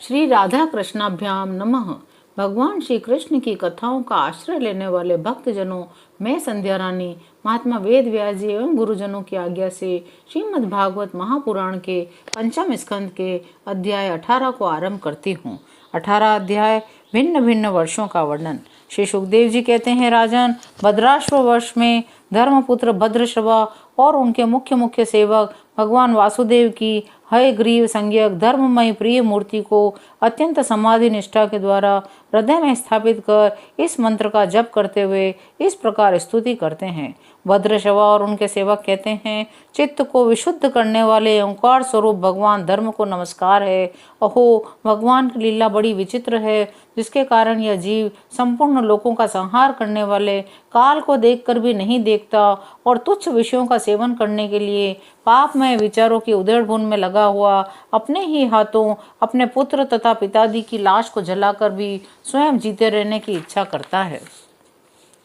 श्री राधा कृष्णाभ्याम नमः। भगवान श्री कृष्ण की कथाओं का आश्रय लेने वाले भक्तजनों, मैं संध्या रानी महात्मा वेद व्यास जी एवं गुरुजनों की आज्ञा से श्रीमद् भागवत महापुराण के पंचम स्कंद के अध्याय 18 को आरंभ करती हूँ। 18 अध्याय भिन्न भिन्न वर्षों का वर्णन। श्री सुखदेव जी कहते हैं, राजन, भद्राश्व वर्ष में धर्मपुत्र भद्रश्रवा और उनके मुख्य मुख्य सेवक भगवान वासुदेव की हयग्रीव संज्ञक धर्ममय प्रिय मूर्ति को अत्यंत समाधि निष्ठा के द्वारा हृदय में स्थापित कर इस मंत्र का जप करते हुए इस प्रकार स्तुति करते हैं। भद्रश्रवा और उनके सेवक कहते हैं, चित्त को विशुद्ध करने वाले ओंकार स्वरूप भगवान धर्म को नमस्कार है। अहो, भगवान की लीला बड़ी विचित्र है, जिसके कारण यह जीव संपूर्ण लोकों का संहार करने वाले काल को देखकर भी नहीं देखता और तुच्छ विषयों का सेवन करने के लिए पापमय विचारों की उधेड़बुन में लगा हुआ अपने ही हाथों अपने पुत्र तथा पिताजी की लाश को जलाकर भी स्वयं जीते रहने की इच्छा करता है।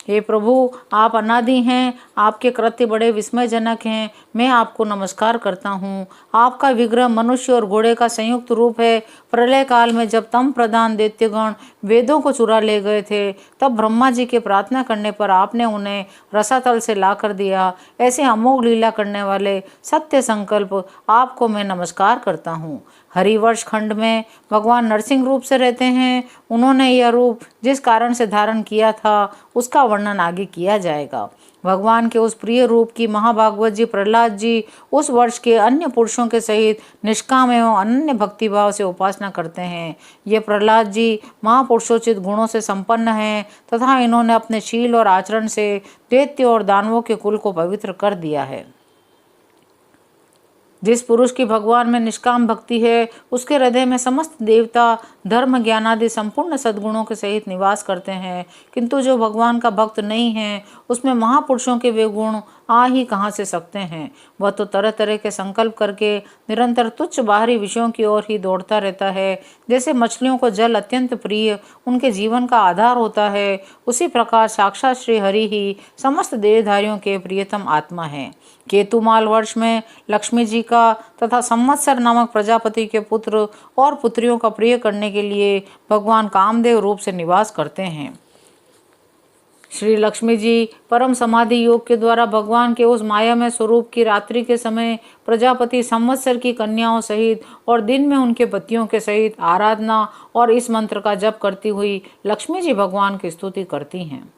हे प्रभु, आप अनादि हैं, आपके कृत्य बड़े विस्मयजनक हैं। मैं आपको नमस्कार करता हूँ। आपका विग्रह मनुष्य और घोड़े का संयुक्त रूप है। प्रलय काल में जब तम प्रधान दैत्यगण वेदों को चुरा ले गए थे, तब ब्रह्मा जी के प्रार्थना करने पर आपने उन्हें रसातल से ला कर दिया। ऐसे अमोघ लीला करने वाले सत्य संकल्प आपको मैं नमस्कार करता हूँ। हरिवर्ष खंड में भगवान नरसिंह रूप से रहते हैं। उन्होंने यह रूप जिस कारण से धारण किया था उसका वर्णन आगे किया जाएगा। भगवान के उस प्रिय रूप की महाभागवत जी प्रहलाद जी उस वर्ष के अन्य पुरुषों के सहित निष्काम एवं अनन्य भक्तिभाव से उपासना करते हैं। ये प्रहलाद जी महापुरुषोचित गुणों से संपन्न हैं तथा इन्होंने अपने शील और आचरण से दैत्य और दानवों के कुल को पवित्र कर दिया है। जिस पुरुष की भगवान में निष्काम भक्ति है, उसके हृदय में समस्त देवता धर्म ज्ञान आदि संपूर्ण सद्गुणों के सहित निवास करते हैं। किंतु जो भगवान का भक्त नहीं है, उसमें महापुरुषों के वे गुण आ ही कहाँ से सकते हैं। वह तो तरह तरह के संकल्प करके निरंतर तुच्छ बाहरी विषयों की ओर ही दौड़ता रहता है। जैसे मछलियों को जल अत्यंत प्रिय उनके जीवन का आधार होता है, उसी प्रकार साक्षात श्री हरि ही समस्त देहधारियों के प्रियतम आत्मा है। केतुमाल वर्ष में लक्ष्मी जी का तथा संवत्सर नामक प्रजापति के पुत्र और पुत्रियों का प्रिय करने के लिए भगवान कामदेव रूप से निवास करते हैं। श्री लक्ष्मी जी परम समाधि योग के द्वारा भगवान के उस मायामय स्वरूप की रात्रि के समय प्रजापति संवत्सर की कन्याओं सहित और दिन में उनके पतियों के सहित आराधना और इस मंत्र का जप करती हुई लक्ष्मी जी भगवान की स्तुति करती हैं।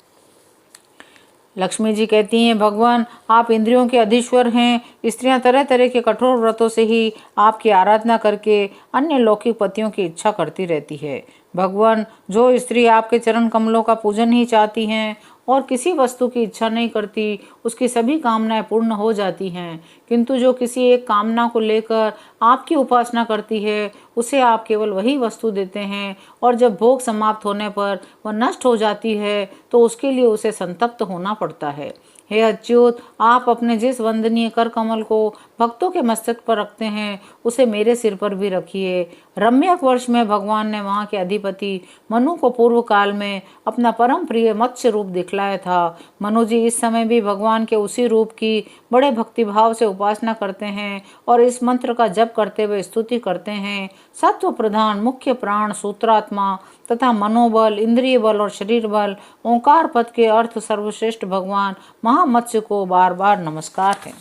लक्ष्मी जी कहती हैं, भगवान आप इंद्रियों के अधीश्वर हैं। स्त्रियां तरह तरह के कठोर व्रतों से ही आपकी आराधना करके अन्य लौकिक पतियों की इच्छा करती रहती है। भगवान, जो स्त्री आपके चरण कमलों का पूजन ही चाहती हैं और किसी वस्तु की इच्छा नहीं करती, उसकी सभी कामनाएं पूर्ण हो जाती हैं। किंतु जो किसी एक कामना को लेकर आपकी उपासना करती है, उसे आप केवल वही वस्तु देते हैं और जब भोग समाप्त होने पर वह नष्ट हो जाती है तो उसके लिए उसे संतप्त होना पड़ता है। हे अच्युत, आप अपने जिस वंदनीय कर कमल को भक्तों के मस्तक पर रखते हैं, उसे मेरे सिर पर भी रखिए। रम्यक वर्ष में भगवान ने वहाँ के अधिपति मनु को पूर्व काल में अपना परम प्रिय मत्स्य रूप दिखलाया था। मनु जी इस समय भी भगवान के उसी रूप की बड़े भक्तिभाव से उपासना करते हैं और इस मंत्र का जप करते हुए स्तुति करते हैं। सत्व प्रधान मुख्य प्राण सूत्रात्मा तथा मनोबल, इंद्रिय बल और शरीर बल ओंकार पद के अर्थ सर्वश्रेष्ठ भगवान महामत्स्य को बार बार नमस्कार है।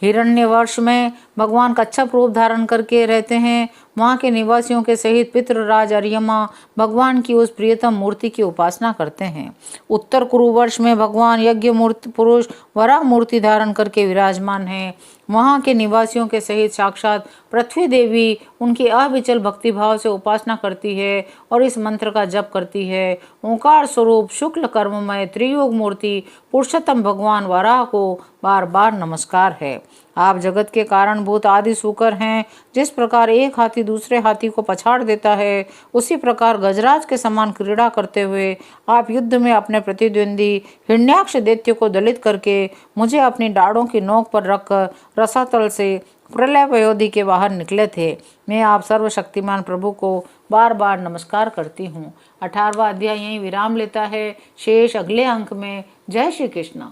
हिरण्य वर्ष में भगवान कच्छप रूप धारण करके रहते हैं। वहाँ के निवासियों के सहित पितृराज अर्यमा भगवान की उस प्रियतम मूर्ति की उपासना करते हैं। उत्तर कुरु वर्ष में भगवान यज्ञ मूर्ति पुरुष वराह मूर्ति धारण करके विराजमान हैं। वहाँ के निवासियों के सहित साक्षात पृथ्वी देवी उनकी अविचल भक्तिभाव से उपासना करती है और इस मंत्र का जप करती है। ओंकार स्वरूप शुक्ल कर्ममय त्रियोग मूर्ति पुरुषोत्तम भगवान वराह को बार बार नमस्कार है। आप जगत के कारणभूत आदि सूकर हैं। जिस प्रकार एक हाथी दूसरे हाथी को पछाड़ देता है, उसी प्रकार गजराज के समान क्रीड़ा करते हुए आप युद्ध में अपने प्रतिद्वंदी हिरण्याक्ष दैत्य को दलित करके मुझे अपनी डाढ़ों की नोक पर रखकर रसातल से प्रलय पयोधि के बाहर निकले थे। मैं आप सर्वशक्तिमान प्रभु को बार बार नमस्कार करती हूँ। 18वां अध्याय यहीं विराम लेता है। शेष अगले अंक में। जय श्री कृष्ण।